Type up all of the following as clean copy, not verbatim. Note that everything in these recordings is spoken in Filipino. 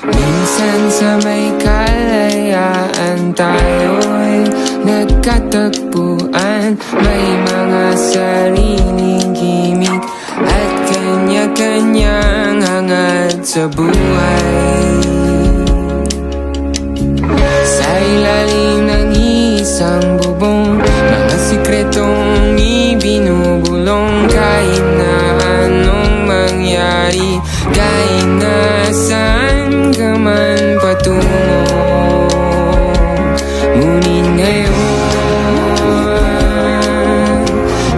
Minsan sa may kalayaan tayo'y nagkatagpuan. May mga sariling gimik at kanya-kanyang hangad sa buhay. Sa ilalim ng isang bubong, mga sikretong ibinubulong. Kahit na anong mangyari, kahit na saan ka man patungo, ngunit ngayon,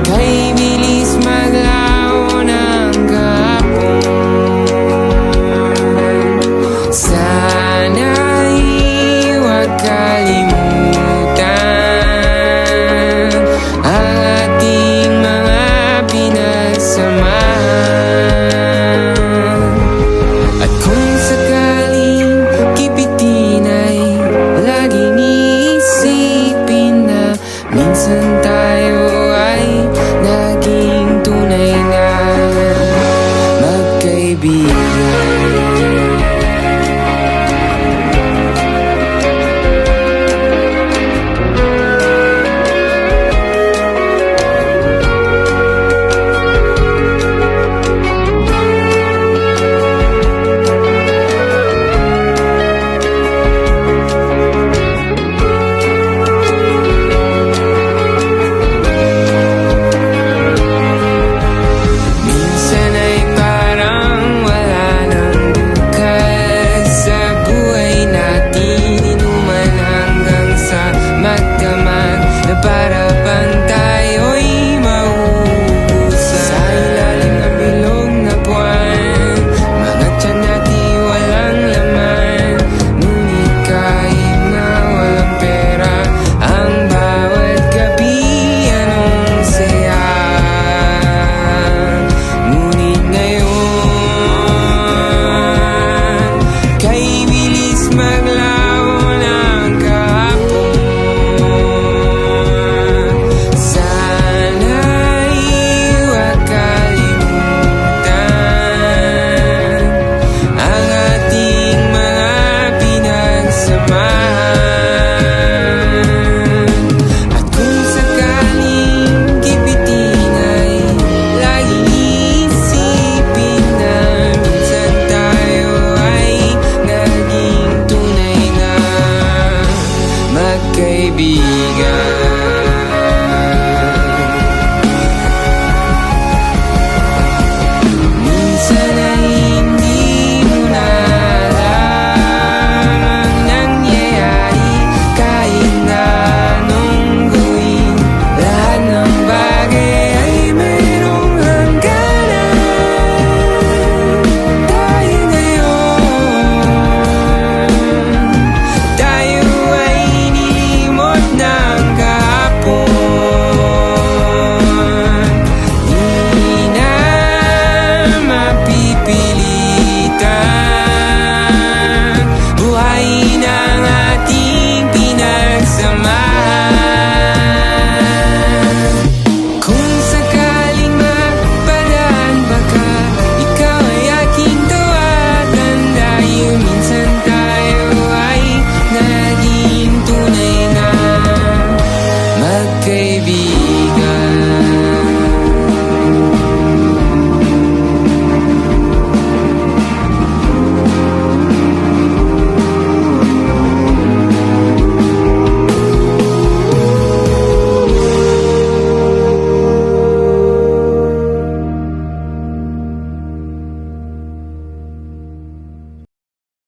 kay bilis maglaho ng kahapon. Sana'y huwag kalimutan